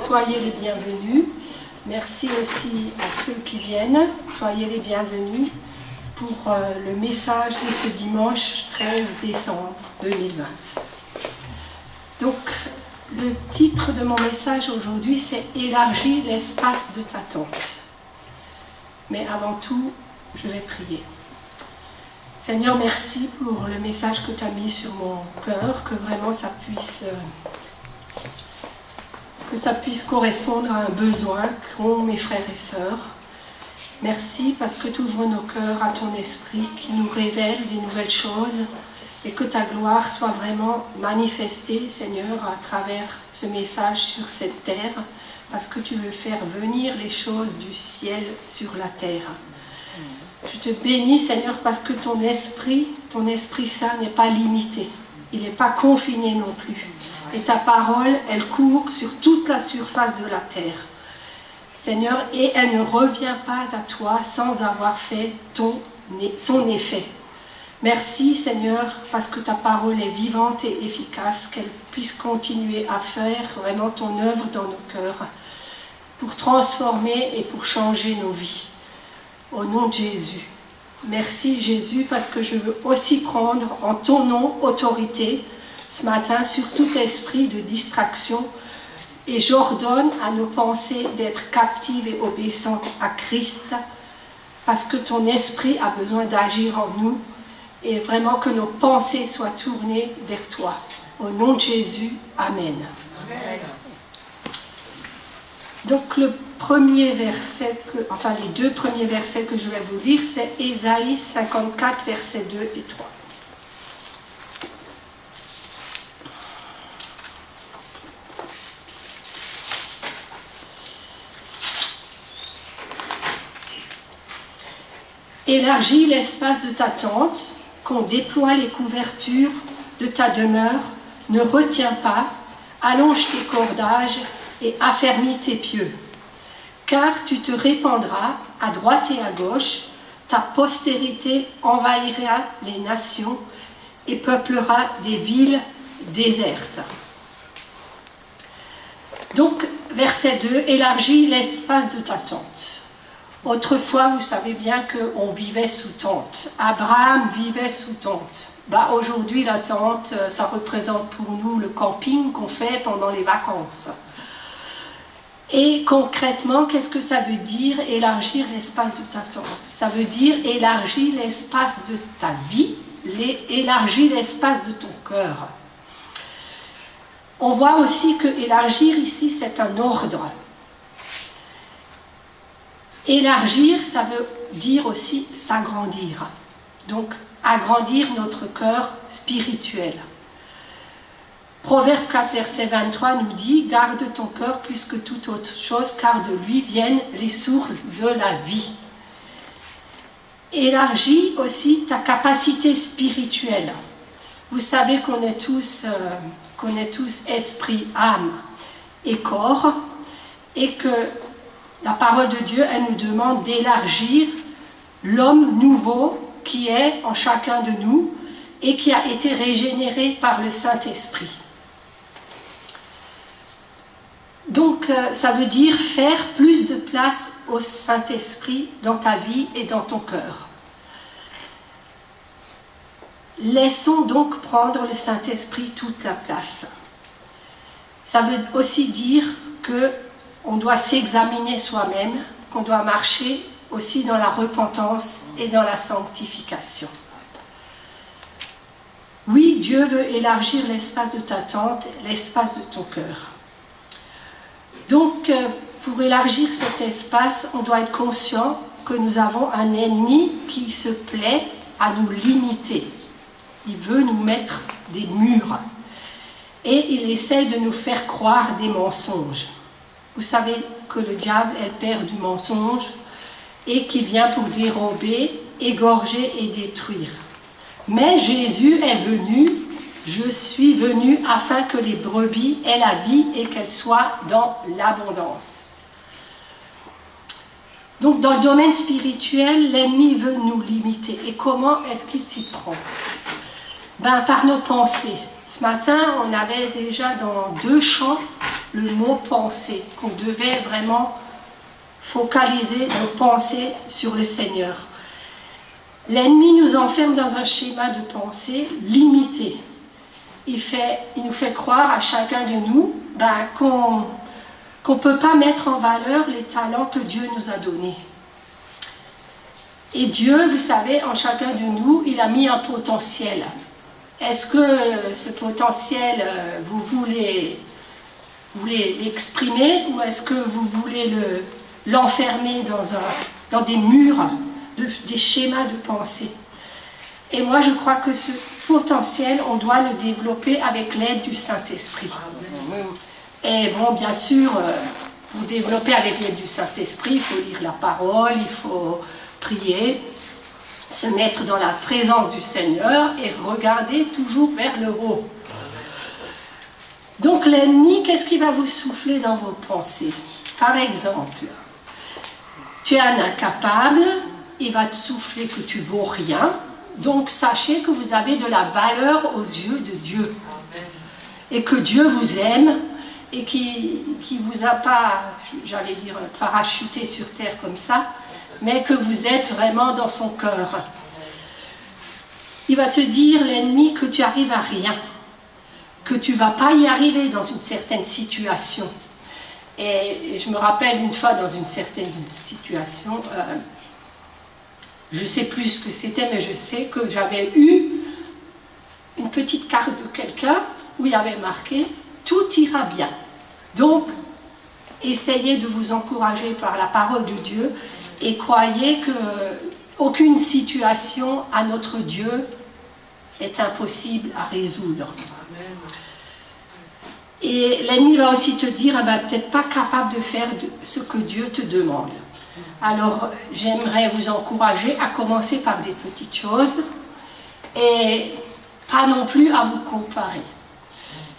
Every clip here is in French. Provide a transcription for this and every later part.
soyez les bienvenus. Merci aussi à ceux qui viennent, soyez les bienvenus pour le message de ce dimanche 13 décembre 2020. Donc, le titre de mon message aujourd'hui, c'est « Élargis l'espace de ta tente ». Mais avant tout, je vais prier. Seigneur, merci pour le message que tu as mis sur mon cœur, que vraiment ça puisse correspondre à un besoin qu'ont mes frères et sœurs. Merci parce que tu ouvres nos cœurs à ton esprit qui nous révèle des nouvelles choses et que ta gloire soit vraiment manifestée, Seigneur, à travers ce message sur cette terre, parce que tu veux faire venir les choses du ciel sur la terre. Je te bénis, Seigneur, parce que ton Esprit Saint n'est pas limité, il n'est pas confiné non plus. Et ta parole, elle court sur toute la surface de la terre. Seigneur, et elle ne revient pas à toi sans avoir fait son effet. Merci, Seigneur, parce que ta parole est vivante et efficace, qu'elle puisse continuer à faire vraiment ton œuvre dans nos cœurs, pour transformer et pour changer nos vies. Au nom de Jésus. Merci, Jésus, parce que je veux aussi prendre en ton nom autorité ce matin sur tout esprit de distraction et j'ordonne à nos pensées d'être captives et obéissantes à Christ parce que ton esprit a besoin d'agir en nous et vraiment que nos pensées soient tournées vers toi. Au nom de Jésus, Amen. Amen. Donc les deux premiers versets que je vais vous lire, c'est Ésaïe 54, versets 2 et 3. Élargis l'espace de ta tente, qu'on déploie les couvertures de ta demeure, ne retiens pas, allonge tes cordages et affermis tes pieux. Car tu te répandras à droite et à gauche, ta postérité envahira les nations et peuplera des villes désertes. Donc, verset 2, élargis l'espace de ta tente. Autrefois, vous savez bien qu'on vivait sous tente. Abraham vivait sous tente. Aujourd'hui, la tente, ça représente pour nous le camping qu'on fait pendant les vacances. Et concrètement, qu'est-ce que ça veut dire élargir l'espace de ta tente? Ça veut dire élargir l'espace de ta vie, élargir l'espace de ton cœur. On voit aussi que élargir ici, c'est un ordre. Élargir, ça veut dire aussi s'agrandir. Donc, agrandir notre cœur spirituel. Proverbe 4, verset 23 nous dit « Garde ton cœur plus que toute autre chose, car de lui viennent les sources de la vie. » Élargis aussi ta capacité spirituelle. Vous savez qu'on est tous esprit, âme et corps, et que la parole de Dieu, elle nous demande d'élargir l'homme nouveau qui est en chacun de nous et qui a été régénéré par le Saint-Esprit. Donc, ça veut dire faire plus de place au Saint-Esprit dans ta vie et dans ton cœur. Laissons donc prendre le Saint-Esprit toute la place. Ça veut aussi dire qu'on doit s'examiner soi-même, qu'on doit marcher aussi dans la repentance et dans la sanctification. Oui, Dieu veut élargir l'espace de ta tente, l'espace de ton cœur. Donc, pour élargir cet espace, on doit être conscient que nous avons un ennemi qui se plaît à nous limiter. Il veut nous mettre des murs. Et il essaie de nous faire croire des mensonges. Vous savez que le diable est le père du mensonge et qui vient pour dérober, égorger et détruire. Mais Jésus est venu, je suis venu afin que les brebis aient la vie et qu'elles soient dans l'abondance. Donc dans le domaine spirituel, l'ennemi veut nous limiter. Et comment est-ce qu'il s'y prend? Par nos pensées. Ce matin, on avait déjà dans 2 chants le mot penser, qu'on devait vraiment focaliser nos pensées sur le Seigneur. L'ennemi nous enferme dans un schéma de pensée limité. Il nous fait croire à chacun de nous qu'on ne peut pas mettre en valeur les talents que Dieu nous a donnés. Et Dieu, vous savez, en chacun de nous, il a mis un potentiel. Est-ce que ce potentiel, vous voulez l'exprimer ou est-ce que vous voulez l'enfermer dans des murs, des schémas de pensée? Et moi, je crois que ce potentiel, on doit le développer avec l'aide du Saint-Esprit. Et bon, bien sûr, pour développer avec l'aide du Saint-Esprit, il faut lire la parole, il faut prier, se mettre dans la présence du Seigneur et regarder toujours vers le haut. Donc l'ennemi, qu'est-ce qu'il va vous souffler dans vos pensées? Par exemple, tu es un incapable, il va te souffler que tu vaux rien, donc sachez que vous avez de la valeur aux yeux de Dieu. Et que Dieu vous aime et qui vous a pas, j'allais dire, parachuté sur terre comme ça, mais que vous êtes vraiment dans son cœur. Il va te dire, l'ennemi, que tu arrives à rien, que tu ne vas pas y arriver dans une certaine situation. Et je me rappelle une fois dans une certaine situation, je ne sais plus ce que c'était, mais je sais que j'avais eu une petite carte de quelqu'un où il y avait marqué « Tout ira bien ». Donc, essayez de vous encourager par la parole de Dieu et croyez qu'aucune situation à notre Dieu est impossible à résoudre. Et l'ennemi va aussi te dire, tu n'es pas capable de faire ce que Dieu te demande. Alors, j'aimerais vous encourager à commencer par des petites choses et pas non plus à vous comparer.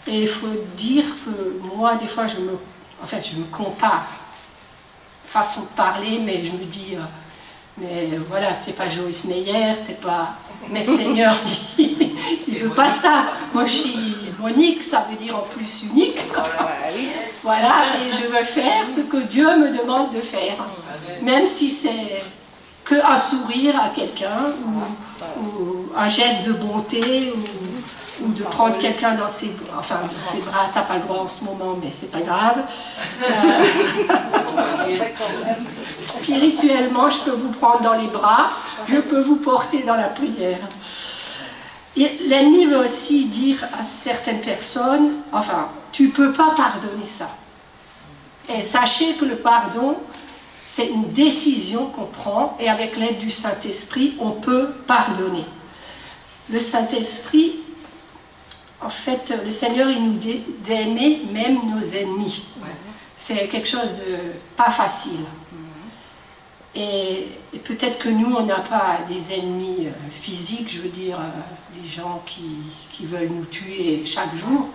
Et il faut dire que moi, des fois, je me compare. Façon de parler, mais je me dis, mais voilà, t'es pas Joyce Meyer, t'es pas... Mais Seigneur, il veut pas ça. Moi, je suis Monique, ça veut dire en plus unique. Voilà, et je veux faire ce que Dieu me demande de faire. Même si c'est qu'un sourire à quelqu'un, ou un geste de bonté, ou de prendre quelqu'un dans ses bras, t'as pas le droit en ce moment, mais c'est pas grave. Spirituellement, je peux vous prendre dans les bras, je peux vous porter dans la prière. L'ennemi veut aussi dire à certaines personnes, tu peux pas pardonner ça. Et sachez que le pardon, c'est une décision qu'on prend, et avec l'aide du Saint-Esprit, on peut pardonner. Le Saint-Esprit, en fait, le Seigneur, il nous dit d'aimer même nos ennemis. C'est quelque chose de pas facile. Et peut-être que nous, on n'a pas des ennemis physiques, je veux dire, des gens qui veulent nous tuer chaque jour,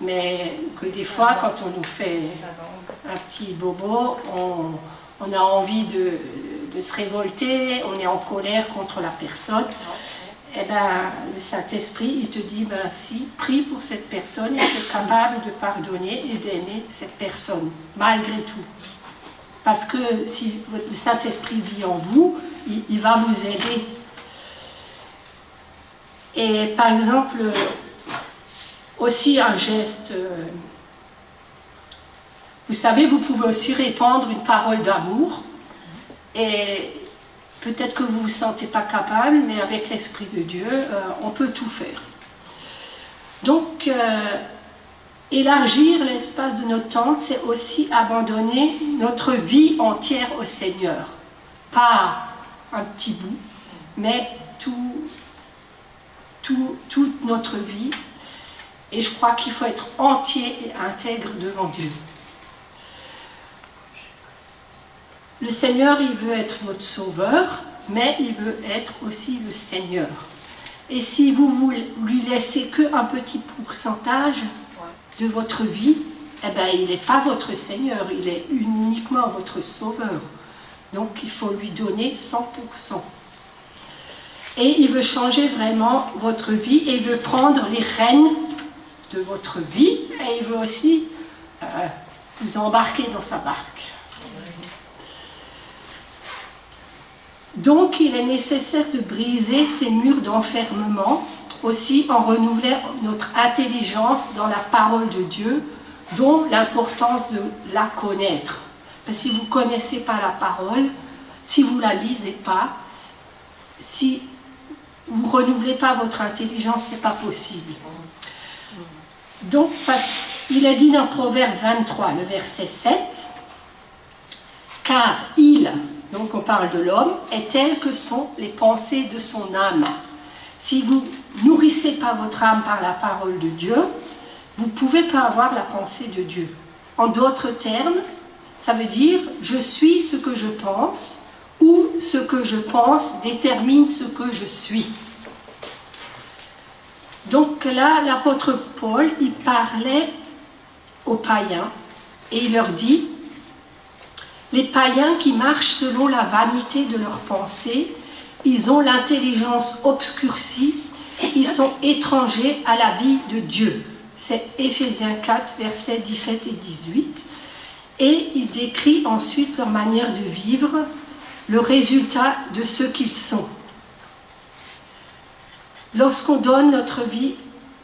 mais que des fois, quand on nous fait un petit bobo, on a envie de se révolter, on est en colère contre la personne. Eh bien, le Saint-Esprit, il te dit, si, prie pour cette personne et tu es capable de pardonner et d'aimer cette personne, malgré tout. Parce que si le Saint-Esprit vit en vous, il va vous aider. Et par exemple, aussi un geste, vous savez, vous pouvez aussi répandre une parole d'amour, et peut-être que vous ne vous sentez pas capable, mais avec l'Esprit de Dieu, on peut tout faire. Donc, élargir l'espace de notre tente, c'est aussi abandonner notre vie entière au Seigneur. Pas un petit bout, mais toute notre vie. Et je crois qu'il faut être entier et intègre devant Dieu. Le Seigneur, il veut être votre sauveur, mais il veut être aussi le Seigneur. Et si vous lui laissez qu'un petit pourcentage de votre vie, eh bien, il n'est pas votre Seigneur, il est uniquement votre sauveur. Donc, il faut lui donner 100%. Et il veut changer vraiment votre vie, et il veut prendre les rênes de votre vie, et il veut aussi vous embarquer dans sa barque. Donc, il est nécessaire de briser ces murs d'enfermement, aussi en renouvelant notre intelligence dans la parole de Dieu, dont l'importance de la connaître. Parce que si vous ne connaissez pas la parole, si vous ne la lisez pas, si vous ne renouvelez pas votre intelligence, ce n'est pas possible. Donc, il est dit dans Proverbe 23, le verset 7, « Car il, donc on parle de l'homme, est tel que sont les pensées de son âme. » Si vous nourrissez pas votre âme par la parole de Dieu, vous ne pouvez pas avoir la pensée de Dieu. En d'autres termes, ça veut dire « je suis ce que je pense » ou « ce que je pense détermine ce que je suis ». Donc là, l'apôtre Paul, il parlait aux païens et il leur dit « Les païens qui marchent selon la vanité de leurs pensées, ils ont l'intelligence obscurcie, ils sont étrangers à la vie de Dieu. » C'est Éphésiens 4, versets 17 et 18. Et il décrit ensuite leur manière de vivre, le résultat de ce qu'ils sont. Lorsqu'on donne notre vie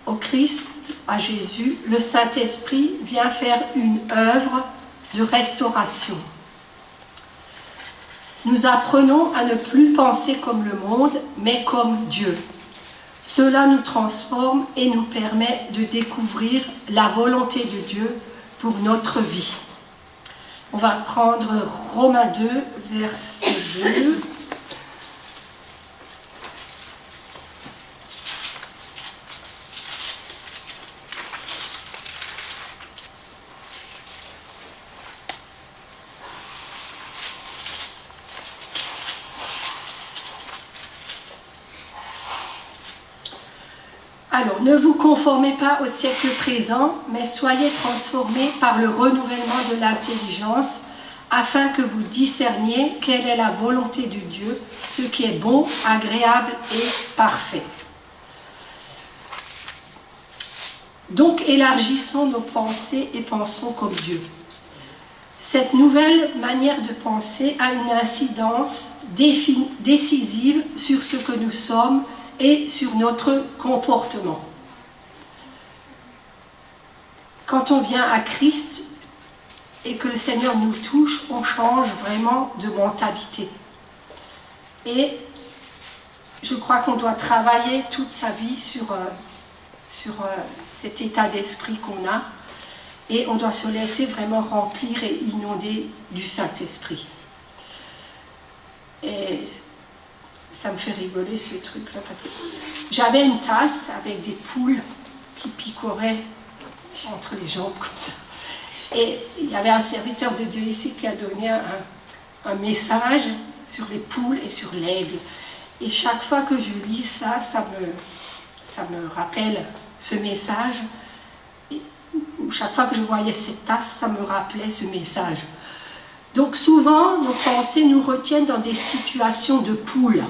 au Christ, à Jésus, le Saint-Esprit vient faire une œuvre de restauration. Nous apprenons à ne plus penser comme le monde, mais comme Dieu. Cela nous transforme et nous permet de découvrir la volonté de Dieu pour notre vie. On va prendre Romains 2, verset 2. Alors, ne vous conformez pas au siècle présent, mais soyez transformés par le renouvellement de l'intelligence, afin que vous discerniez quelle est la volonté de Dieu, ce qui est bon, agréable et parfait. Donc, élargissons nos pensées et pensons comme Dieu. Cette nouvelle manière de penser a une incidence décisive sur ce que nous sommes et sur notre comportement. Quand on vient à Christ et que le Seigneur nous touche, on change vraiment de mentalité. Et je crois qu'on doit travailler toute sa vie sur cet état d'esprit qu'on a, et on doit se laisser vraiment remplir et inonder du Saint-Esprit. Et ça me fait rigoler ce truc-là, parce que j'avais une tasse avec des poules qui picoraient entre les jambes comme ça. Et il y avait un serviteur de Dieu ici qui a donné un message sur les poules et sur l'aigle. Et chaque fois que je lis ça, ça me rappelle ce message. Et chaque fois que je voyais cette tasse, ça me rappelait ce message. Donc souvent, nos pensées nous retiennent dans des situations de poules,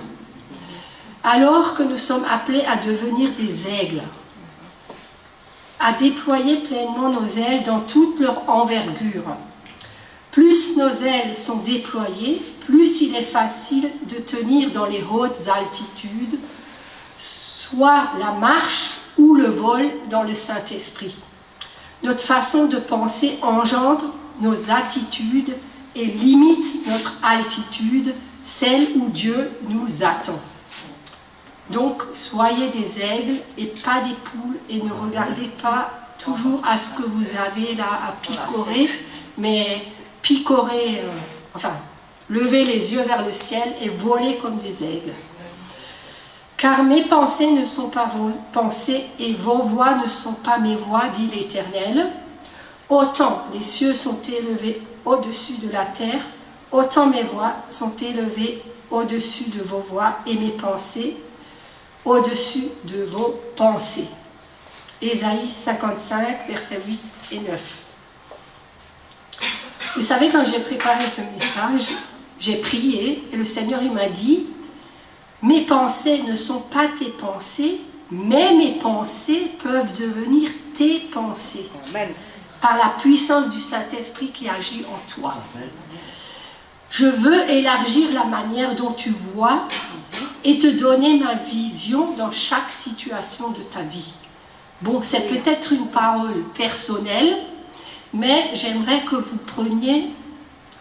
alors que nous sommes appelés à devenir des aigles, à déployer pleinement nos ailes dans toute leur envergure. Plus nos ailes sont déployées, plus il est facile de tenir dans les hautes altitudes, soit la marche ou le vol dans le Saint-Esprit. Notre façon de penser engendre nos attitudes et limite notre altitude, celle où Dieu nous attend. Donc, soyez des aigles et pas des poules, et ne regardez pas toujours à ce que vous avez là à picorer, mais picorer, levez les yeux vers le ciel et volez comme des aigles. Car mes pensées ne sont pas vos pensées et vos voix ne sont pas mes voix, dit l'Éternel. Autant les cieux sont élevés au-dessus de la terre, autant mes voix sont élevées au-dessus de vos voix et mes pensées au-dessus de vos pensées. Ésaïe 55, versets 8 et 9. Vous savez, quand j'ai préparé ce message, j'ai prié et le Seigneur il m'a dit « Mes pensées ne sont pas tes pensées, mais mes pensées peuvent devenir tes pensées. » Amen. par la puissance du Saint-Esprit qui agit en toi. Je veux élargir la manière dont tu vois et te donner ma vision dans chaque situation de ta vie. Bon, c'est peut-être une parole personnelle, mais j'aimerais que vous preniez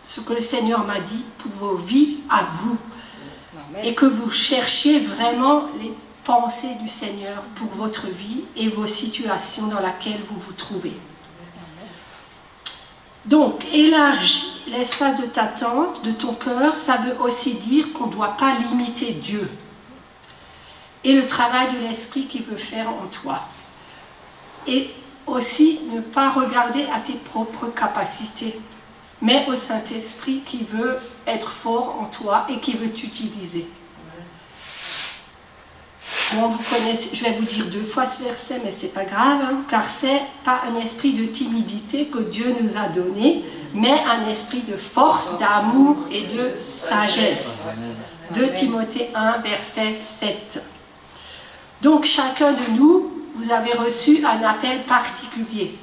ce que le Seigneur m'a dit pour vos vies à vous. Et que vous cherchiez vraiment les pensées du Seigneur pour votre vie et vos situations dans lesquelles vous vous trouvez. Donc, élargir l'espace de ta tente, de ton cœur, ça veut aussi dire qu'on ne doit pas limiter Dieu et le travail de l'Esprit qu'il veut faire en toi. Et aussi ne pas regarder à tes propres capacités, mais au Saint-Esprit qui veut être fort en toi et qui veut t'utiliser. Bon, vous connaissez, je vais vous dire 2 fois ce verset, mais c'est pas grave, hein, car c'est pas un esprit de timidité que Dieu nous a donné, mais un esprit de force, d'amour et de sagesse. 2 Timothée 1, verset 7. Donc chacun de nous, vous avez reçu un appel particulier.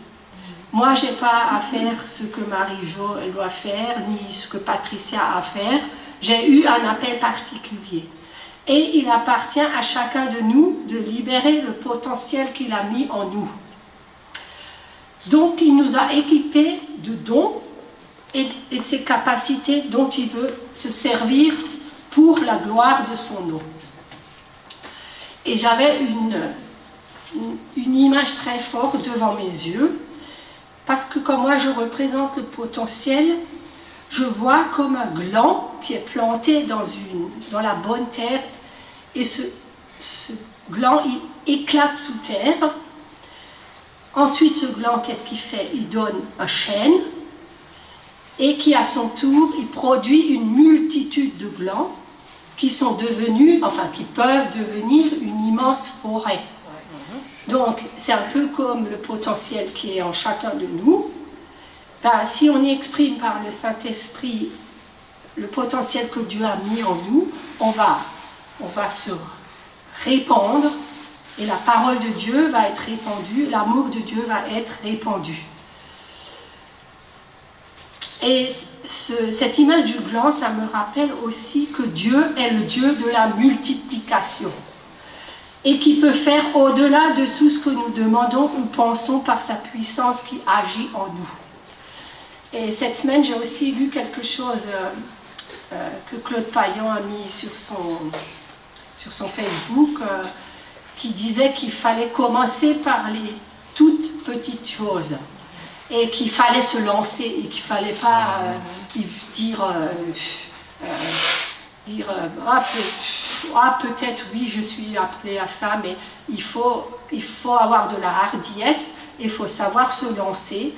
Moi, je n'ai pas à faire ce que Marie-Jo elle doit faire, ni ce que Patricia a à faire. J'ai eu un appel particulier. Et il appartient à chacun de nous de libérer le potentiel qu'il a mis en nous. Donc, il nous a équipés de dons et de ses capacités dont il veut se servir pour la gloire de son nom. Et j'avais une image très forte devant mes yeux, parce que comme moi je représente le potentiel, je vois comme un gland qui est planté dans la bonne terre, et ce gland il éclate sous terre. Ensuite ce gland, qu'est-ce qu'il fait? Il donne un chêne, et qui à son tour, il produit une multitude de glands qui sont devenus, enfin qui peuvent devenir une immense forêt. Donc, c'est un peu comme le potentiel qui est en chacun de nous. Ben, si on exprime par le Saint-Esprit le potentiel que Dieu a mis en nous, on va se répandre et la parole de Dieu va être répandue, l'amour de Dieu va être répandu. Et cette image du gland, ça me rappelle aussi que Dieu est le Dieu de la multiplication. Et qui peut faire au-delà de tout ce que nous demandons ou pensons par sa puissance qui agit en nous. Et cette semaine, j'ai aussi lu quelque chose que Claude Payan a mis sur son Facebook, qui disait qu'il fallait commencer par les toutes petites choses, et qu'il fallait se lancer, et qu'il ne fallait pas dire peut-être oui je suis appelé à ça, mais il faut avoir de la hardiesse, il faut savoir se lancer,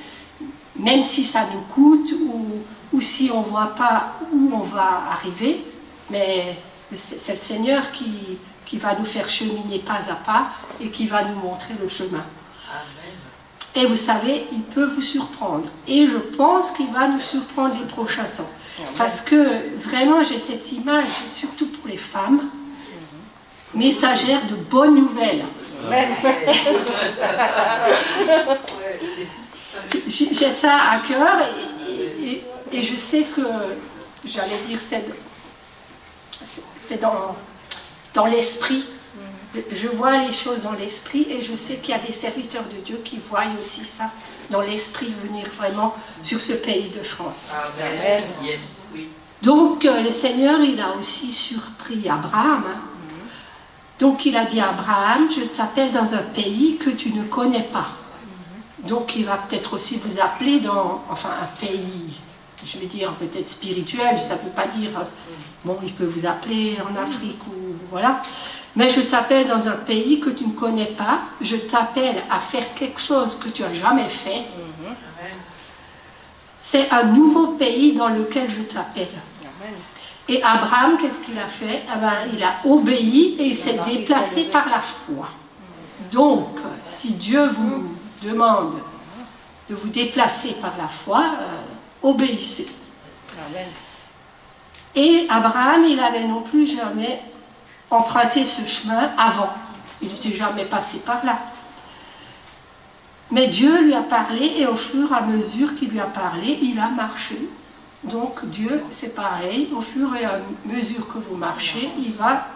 même si ça nous coûte ou si on ne voit pas où on va arriver, mais c'est le Seigneur qui va nous faire cheminer pas à pas et qui va nous montrer le chemin. Et vous savez, il peut vous surprendre, et je pense qu'il va nous surprendre les prochains temps. Parce que vraiment j'ai cette image, surtout pour les femmes, messagères de bonnes nouvelles. J'ai ça à cœur et je sais que, j'allais dire, c'est dans l'esprit. Je vois les choses dans l'esprit et je sais qu'il y a des serviteurs de Dieu qui voient aussi ça dans l'esprit venir vraiment sur ce pays de France. Amen. Yes, oui. Donc le Seigneur, il a aussi surpris Abraham. Donc il a dit à Abraham, je t'appelle dans un pays que tu ne connais pas. Donc il va peut-être aussi vous appeler dans un pays, je vais dire peut-être spirituel, ça ne veut pas dire, bon, il peut vous appeler en Afrique ou voilà. Mais je t'appelle dans un pays que tu ne connais pas, je t'appelle à faire quelque chose que tu n'as jamais fait. C'est un nouveau pays dans lequel je t'appelle. Et Abraham, qu'est-ce qu'il a fait? Il a obéi et il s'est déplacé par la foi. Donc, si Dieu vous demande de vous déplacer par la foi, obéissez. Et Abraham, il n'avait non plus jamais emprunté ce chemin avant. Il n'était jamais passé par là. Mais Dieu lui a parlé et au fur et à mesure qu'il lui a parlé, il a marché. Donc Dieu, c'est pareil, au fur et à mesure que vous marchez, il va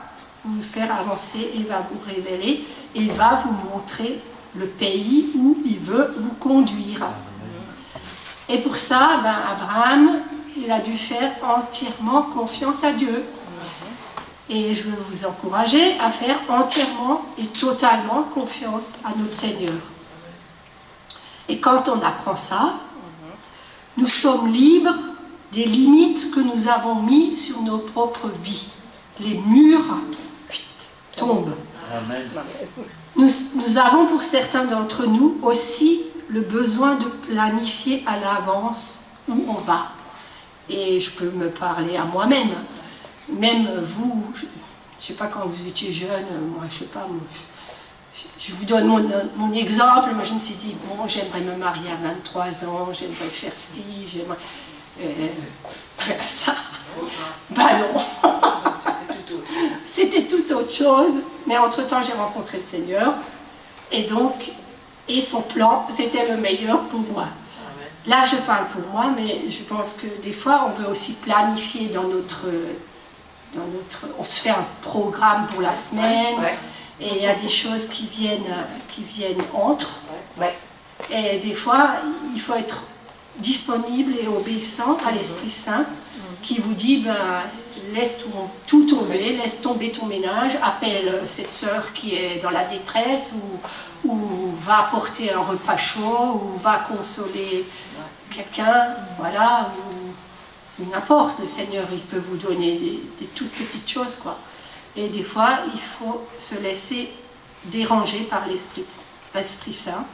vous faire avancer, il va vous révéler, et il va vous montrer le pays où il veut vous conduire. Et pour ça, Abraham, il a dû faire entièrement confiance à Dieu. Et je veux vous encourager à faire entièrement et totalement confiance à notre Seigneur. Et quand on apprend ça, nous sommes libres des limites que nous avons mises sur nos propres vies. Les murs tombent. Amen. Nous avons pour certains d'entre nous aussi le besoin de planifier à l'avance où on va. Et je peux me parler à moi-même. Même vous, je ne sais pas quand vous étiez jeune, moi je ne sais pas, je vous donne mon exemple. Moi je me suis dit, bon, j'aimerais me marier à 23 ans, j'aimerais faire ci, j'aimerais faire ça. Ben non, c'était tout autre chose. Mais entre-temps j'ai rencontré le Seigneur et son plan, c'était le meilleur pour moi. Là je parle pour moi, mais je pense que des fois on veut aussi planifier dans notre on se fait un programme pour la semaine, et il y a des choses qui viennent entre. Et des fois, il faut être disponible et obéissant à l'Esprit Saint qui vous dit, laisse tout tomber, laisse tomber ton ménage, appelle cette sœur qui est dans la détresse, ou va apporter un repas chaud, ou va consoler quelqu'un, voilà, n'importe, le Seigneur, il peut vous donner des toutes petites choses, quoi. Et des fois, il faut se laisser déranger par l'Esprit Saint,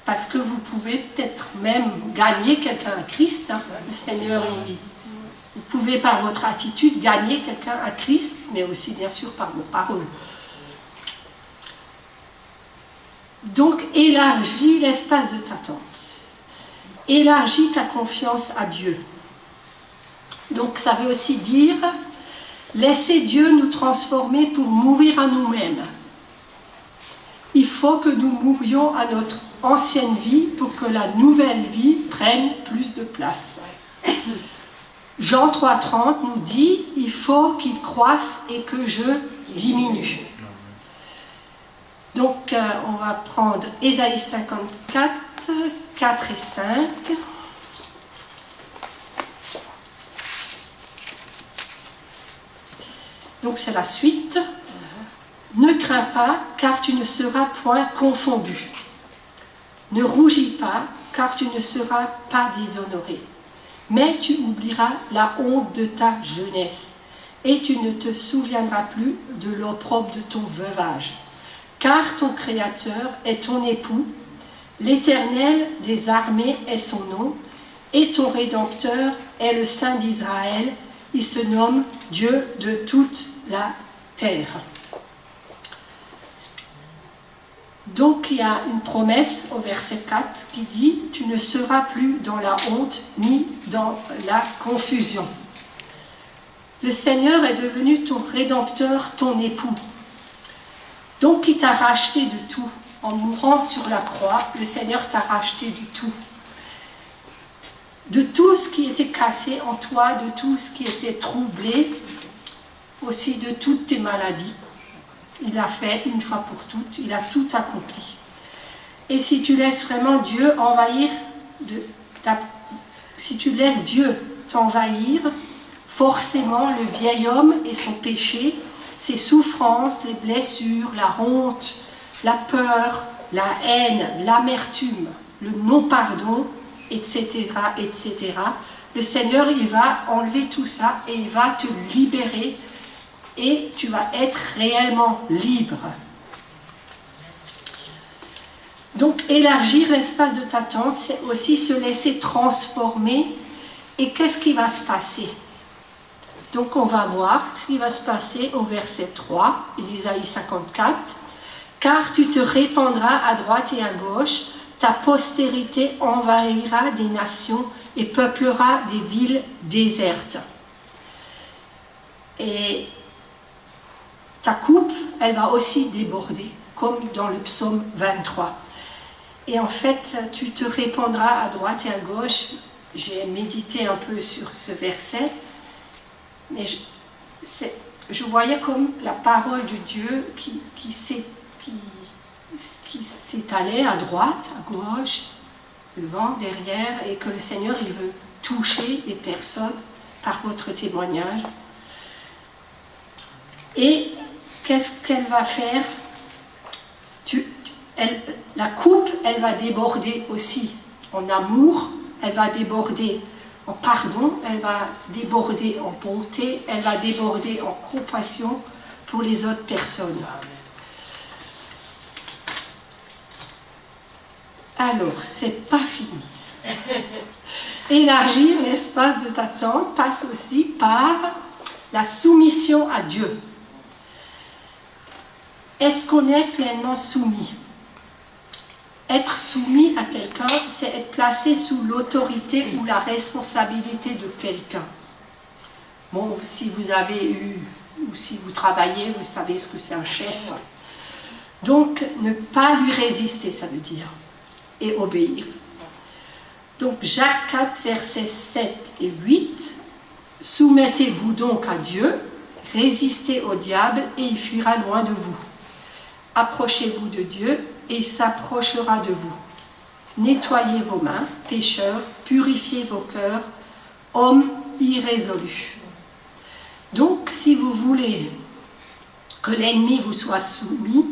parce que vous pouvez peut-être même gagner quelqu'un à Christ. Hein. Le Seigneur, vous pouvez par votre attitude gagner quelqu'un à Christ, mais aussi bien sûr par vos paroles. Donc, élargis l'espace de ta tente. Élargis ta confiance à Dieu. Donc ça veut aussi dire laisser Dieu nous transformer pour mourir à nous-mêmes. Il faut que nous mourions à notre ancienne vie pour que la nouvelle vie prenne plus de place. Jean 3,30 nous dit « Il faut qu'il croisse et que je diminue ». Donc on va prendre Ésaïe 54, 4 et 5. Donc c'est la suite. Ne crains pas, car tu ne seras point confondu. Ne rougis pas, car tu ne seras pas déshonoré. Mais tu oublieras la honte de ta jeunesse, et tu ne te souviendras plus de l'opprobre de ton veuvage. Car ton Créateur est ton époux, l'Éternel des armées est son nom, et ton Rédempteur est le Saint d'Israël. Il se nomme Dieu de toute la terre. Donc il y a une promesse au verset 4 qui dit « Tu ne seras plus dans la honte ni dans la confusion ». Le Seigneur est devenu ton Rédempteur, ton époux. Donc il t'a racheté de tout. En mourant sur la croix, le Seigneur t'a racheté du tout. De tout ce qui était cassé en toi, de tout ce qui était troublé, aussi de toutes tes maladies. Il a fait une fois pour toutes, il a tout accompli. Et si tu laisses vraiment Dieu envahir, si tu laisses Dieu t'envahir, forcément le vieil homme et son péché, ses souffrances, les blessures, la honte, la peur, la haine, l'amertume, le non-pardon, etc., etc. Le Seigneur, il va enlever tout ça et il va te libérer et tu vas être réellement libre. Donc, élargir l'espace de ta tente, c'est aussi se laisser transformer. Et qu'est-ce qui va se passer? Donc, on va voir ce qui va se passer au verset 3, d'Ésaïe 54. « Car tu te répandras à droite et à gauche, ta postérité envahira des nations et peuplera des villes désertes. » Et ta coupe, elle va aussi déborder, comme dans le psaume 23. Et en fait, tu te répandras à droite et à gauche. J'ai médité un peu sur ce verset, mais je voyais comme la parole de Dieu qui s'étalait à droite, à gauche, devant, derrière, et que le Seigneur, il veut toucher les personnes par votre témoignage. Et qu'est-ce qu'elle va faire? La coupe, elle va déborder aussi en amour, elle va déborder en pardon, elle va déborder en bonté, elle va déborder en compassion pour les autres personnes. Alors, c'est pas fini. Élargir l'espace de ta tente passe aussi par la soumission à Dieu. Est-ce qu'on est pleinement soumis? Être soumis à quelqu'un, c'est être placé sous l'autorité ou la responsabilité de quelqu'un. Bon, si vous avez eu, ou si vous travaillez, vous savez ce que c'est un chef. Donc, ne pas lui résister, ça veut dire, et obéir. Donc, Jacques 4, versets 7 et 8, « Soumettez-vous donc à Dieu, résistez au diable, et il fuira loin de vous. Approchez-vous de Dieu, et il s'approchera de vous. Nettoyez vos mains, pécheurs, purifiez vos cœurs, hommes irrésolus. » Donc, si vous voulez que l'ennemi vous soit soumis,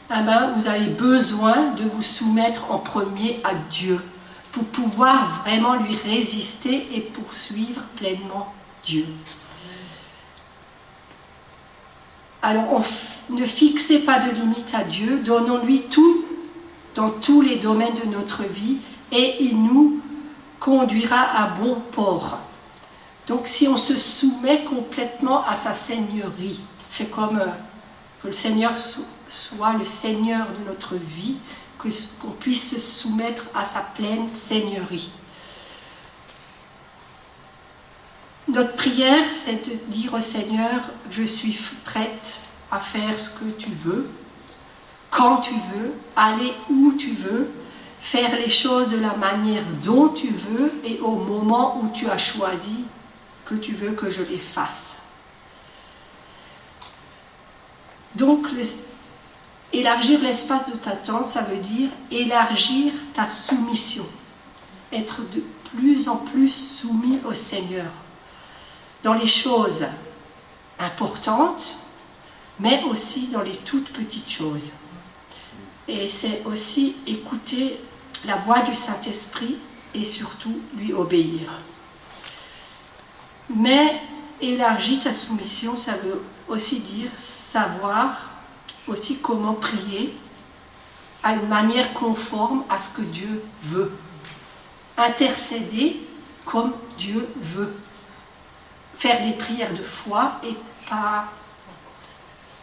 vous avez besoin de vous soumettre en premier à Dieu pour pouvoir vraiment lui résister et poursuivre pleinement Dieu. Alors, ne fixez pas de limite à Dieu, donnons-lui tout dans tous les domaines de notre vie et il nous conduira à bon port. Donc, si on se soumet complètement à sa seigneurie, c'est comme que le Seigneur soit le Seigneur de notre vie, qu'on puisse se soumettre à sa pleine seigneurie. Notre prière, c'est de dire au Seigneur, je suis prête à faire ce que tu veux, quand tu veux, aller où tu veux, faire les choses de la manière dont tu veux et au moment où tu as choisi que tu veux que je les fasse. Donc, élargir l'espace de ta tente, ça veut dire élargir ta soumission, être de plus en plus soumis au Seigneur, dans les choses importantes, mais aussi dans les toutes petites choses. Et c'est aussi écouter la voix du Saint-Esprit et surtout lui obéir. Mais élargir ta soumission, ça veut aussi dire savoir aussi comment prier à une manière conforme à ce que Dieu veut. Intercéder comme Dieu veut. Faire des prières de foi et pas...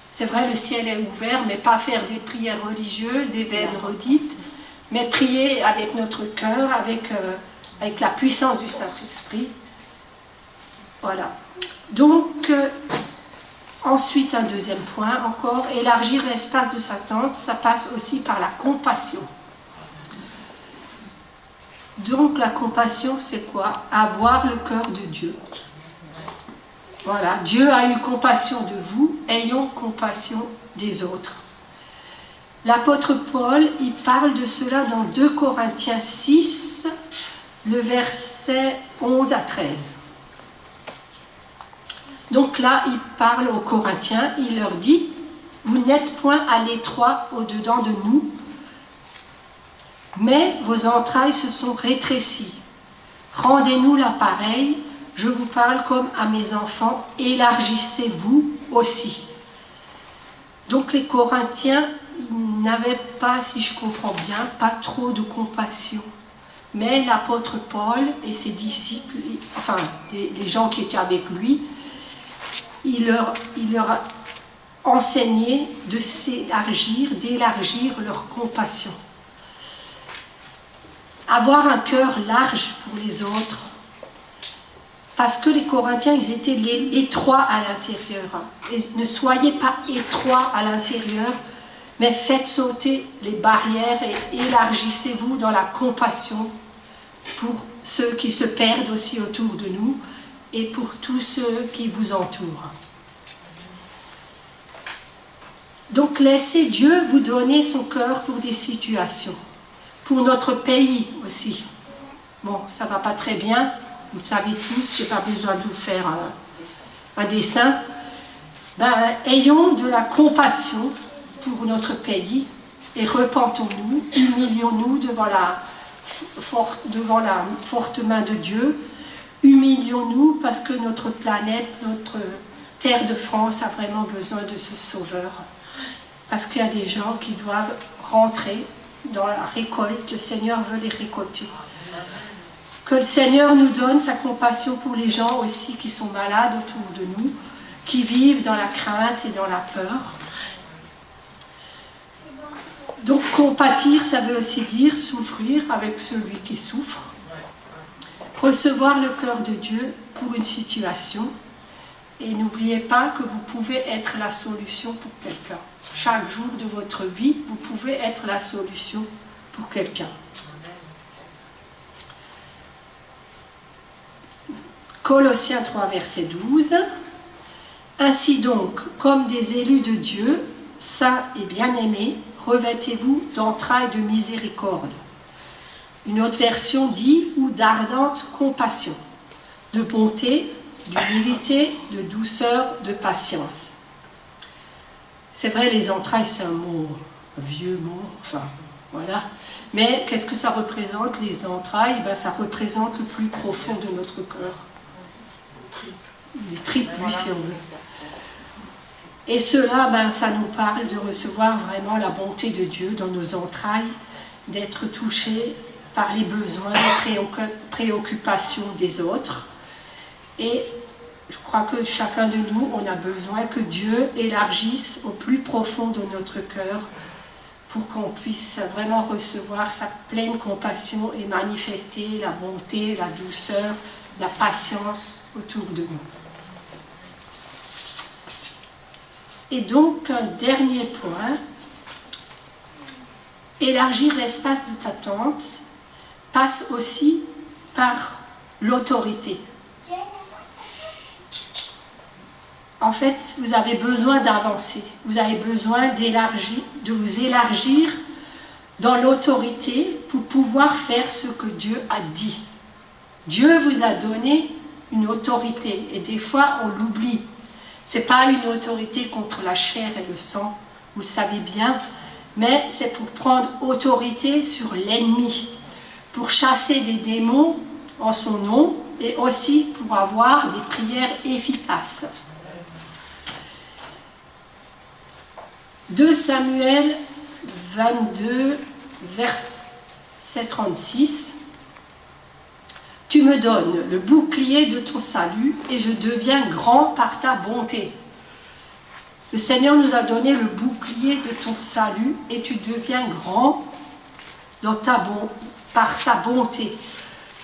C'est vrai, le ciel est ouvert, mais pas faire des prières religieuses, des vaines redites, mais prier avec notre cœur, avec la puissance du Saint-Esprit. Voilà. Donc, ensuite, un deuxième point encore, élargir l'espace de sa tente, ça passe aussi par la compassion. Donc, la compassion, c'est quoi? Avoir le cœur de Dieu. Voilà, Dieu a eu compassion de vous, ayons compassion des autres. L'apôtre Paul, il parle de cela dans 2 Corinthiens 6, le verset 11 à 13. Donc là, il parle aux Corinthiens, il leur dit, « Vous n'êtes point à l'étroit au-dedans de nous, mais vos entrailles se sont rétrécies. Rendez-nous l'appareil, je vous parle comme à mes enfants, élargissez-vous aussi. » Donc les Corinthiens, ils n'avaient pas, si je comprends bien, pas trop de compassion. Mais l'apôtre Paul et ses disciples, enfin les gens qui étaient avec lui, il leur a enseigné de s'élargir, d'élargir leur compassion. Avoir un cœur large pour les autres. Parce que les Corinthiens, ils étaient étroits à l'intérieur. Et ne soyez pas étroits à l'intérieur, mais faites sauter les barrières et élargissez-vous dans la compassion pour ceux qui se perdent aussi autour de nous et pour tous ceux qui vous entourent. Donc laissez Dieu vous donner son cœur pour des situations, pour notre pays aussi. Bon, ça ne va pas très bien, vous le savez tous, je n'ai pas besoin de vous faire un dessin. Ayons de la compassion pour notre pays et repentons-nous, humilions-nous devant la forte main de Dieu, humilions-nous parce que notre planète, notre terre de France a vraiment besoin de ce sauveur. Parce qu'il y a des gens qui doivent rentrer dans la récolte, le Seigneur veut les récolter. Que le Seigneur nous donne sa compassion pour les gens aussi qui sont malades autour de nous, qui vivent dans la crainte et dans la peur. Donc compatir, ça veut aussi dire souffrir avec celui qui souffre. Recevoir le cœur de Dieu pour une situation. Et n'oubliez pas que vous pouvez être la solution pour quelqu'un. Chaque jour de votre vie, vous pouvez être la solution pour quelqu'un. Colossiens 3, verset 12. Ainsi donc, comme des élus de Dieu, saints et bien-aimés, revêtez-vous d'entrailles de miséricorde. Une autre version dit, ou d'ardente compassion, de bonté, d'humilité, de douceur, de patience. C'est vrai, les entrailles, c'est un vieux mot, enfin, voilà. Mais qu'est-ce que ça représente, les entrailles? Ça représente le plus profond de notre cœur. Les tripes, oui, si on veut. Et cela, ça nous parle de recevoir vraiment la bonté de Dieu dans nos entrailles, d'être touchés par les besoins, les préoccupations des autres. Et je crois que chacun de nous, on a besoin que Dieu élargisse au plus profond de notre cœur pour qu'on puisse vraiment recevoir sa pleine compassion et manifester la bonté, la douceur, la patience autour de nous. Et donc, un dernier point, élargir l'espace de ta tente passe aussi par l'autorité. En fait, vous avez besoin d'avancer, vous avez besoin de vous élargir dans l'autorité pour pouvoir faire ce que Dieu a dit. Dieu vous a donné une autorité et des fois on l'oublie. Ce n'est pas une autorité contre la chair et le sang, vous le savez bien, mais c'est pour prendre autorité sur l'ennemi, pour chasser des démons en son nom et aussi pour avoir des prières efficaces. 2 Samuel 22, verset 36. Tu me donnes le bouclier de ton salut et je deviens grand par ta bonté. Le Seigneur nous a donné le bouclier de ton salut et tu deviens grand par sa bonté.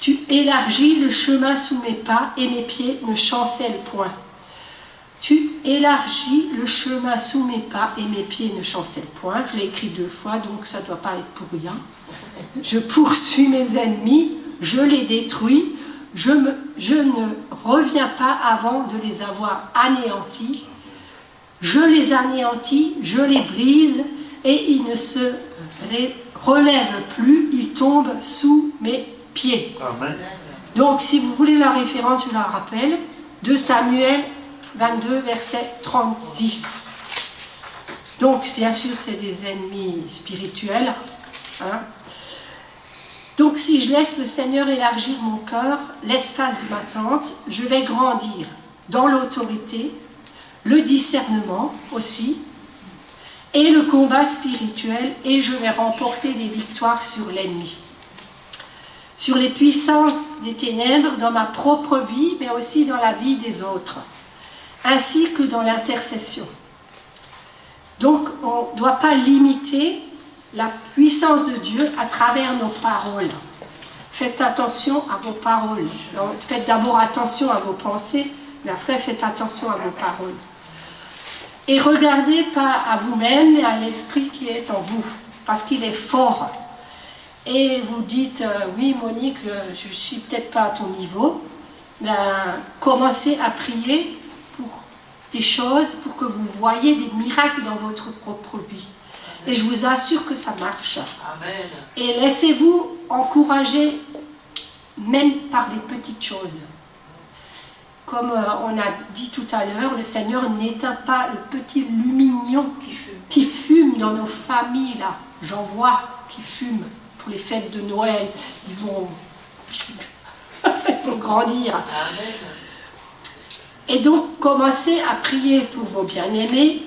Tu élargis le chemin sous mes pas et mes pieds ne chancellent point. Tu élargis le chemin sous mes pas et mes pieds ne chancellent point. Je l'ai écrit 2 fois, donc ça ne doit pas être pour rien. Je poursuis mes ennemis, je les détruis, je ne reviens pas avant de les avoir anéantis. Je les anéantis, je les brise et ils ne se relèvent plus, ils tombent sous mes pieds. Amen. Donc si vous voulez la référence, je la rappelle, 2 Samuel 22, verset 36. Donc, bien sûr, c'est des ennemis spirituels. Hein. Donc, si je laisse le Seigneur élargir mon cœur, l'espace de ma tente, je vais grandir dans l'autorité, le discernement aussi, et le combat spirituel, et je vais remporter des victoires sur l'ennemi. Sur les puissances des ténèbres dans ma propre vie, mais aussi dans la vie des autres, ainsi que dans l'intercession. Donc, on ne doit pas limiter la puissance de Dieu à travers nos paroles. Faites attention à vos paroles. Faites d'abord attention à vos pensées, mais après faites attention à vos paroles. Et regardez pas à vous-même, mais à l'esprit qui est en vous, parce qu'il est fort. Et vous dites, oui Monique, je ne suis peut-être pas à ton niveau, mais commencez à prier pour des choses, pour que vous voyez des miracles dans votre propre vie. Et je vous assure que ça marche. Amen. Et laissez-vous encourager, même par des petites choses. Comme on a dit tout à l'heure, le Seigneur n'éteint pas le petit lumignon qui fume dans nos familles, là. J'en vois qui fument pour les fêtes de Noël. Ils vont grandir. Amen. Et donc, commencez à prier pour vos bien-aimés.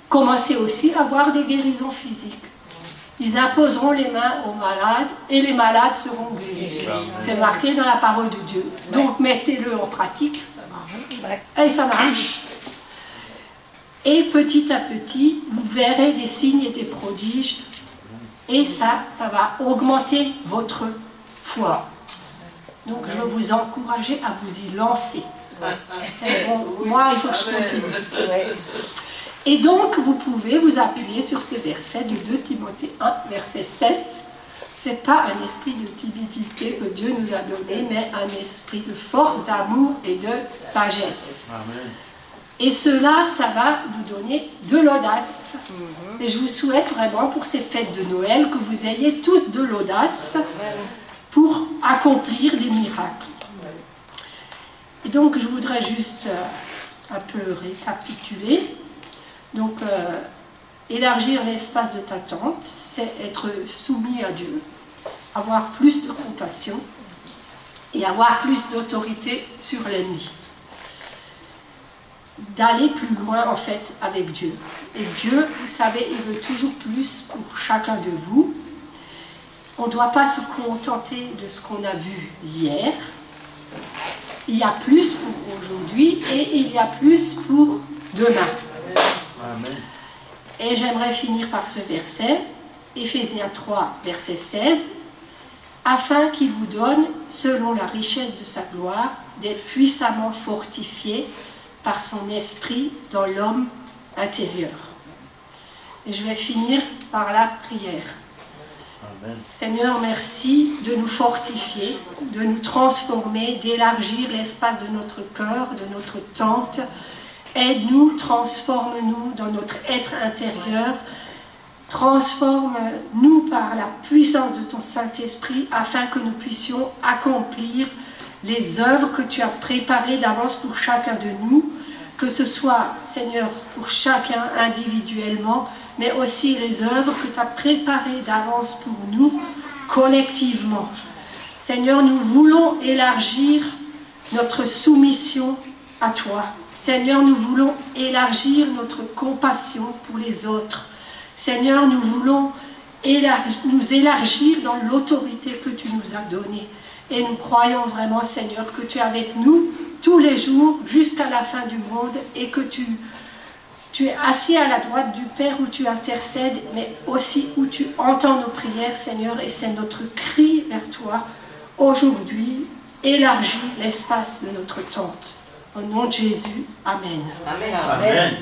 Commencez aussi à avoir des guérisons physiques. Ils imposeront les mains aux malades et les malades seront guéris. C'est marqué dans la parole de Dieu. Donc, mettez-le en pratique. Et ça marche. Et petit à petit, vous verrez des signes et des prodiges. Et ça va augmenter votre foi. Donc, je veux vous encourager à vous y lancer. Bon, moi, il faut que je continue. Et donc, vous pouvez vous appuyer sur ces versets de 2 Timothée 1, verset 7. Ce n'est pas un esprit de timidité que Dieu nous a donné, mais un esprit de force, d'amour et de sagesse. Amen. Et cela, ça va nous donner de l'audace. Et je vous souhaite vraiment pour ces fêtes de Noël que vous ayez tous de l'audace pour accomplir des miracles. Et donc, je voudrais juste un peu récapituler. Donc, élargir l'espace de ta tente, c'est être soumis à Dieu, avoir plus de compassion et avoir plus d'autorité sur l'ennemi. D'aller plus loin, en fait, avec Dieu. Et Dieu, vous savez, il veut toujours plus pour chacun de vous. On ne doit pas se contenter de ce qu'on a vu hier. Il y a plus pour aujourd'hui et il y a plus pour demain. Amen. Et j'aimerais finir par ce verset, Éphésiens 3, verset 16, afin qu'il vous donne, selon la richesse de sa gloire, d'être puissamment fortifié par son esprit dans l'homme intérieur. Et je vais finir par la prière. Amen. Seigneur, merci de nous fortifier, de nous transformer, d'élargir l'espace de notre cœur, de notre tente. Aide-nous, transforme-nous dans notre être intérieur. Transforme-nous par la puissance de ton Saint-Esprit afin que nous puissions accomplir les œuvres que tu as préparées d'avance pour chacun de nous, que ce soit, Seigneur, pour chacun individuellement, mais aussi les œuvres que tu as préparées d'avance pour nous collectivement. Seigneur, nous voulons élargir notre soumission à toi. Seigneur, nous voulons élargir notre compassion pour les autres. Seigneur, nous voulons nous élargir dans l'autorité que tu nous as donnée. Et nous croyons vraiment, Seigneur, que tu es avec nous tous les jours jusqu'à la fin du monde et que tu es assis à la droite du Père où tu intercèdes, mais aussi où tu entends nos prières, Seigneur, et c'est notre cri vers toi aujourd'hui. Élargis l'espace de notre tente. Au nom de Jésus, Amen. Amen. Amen.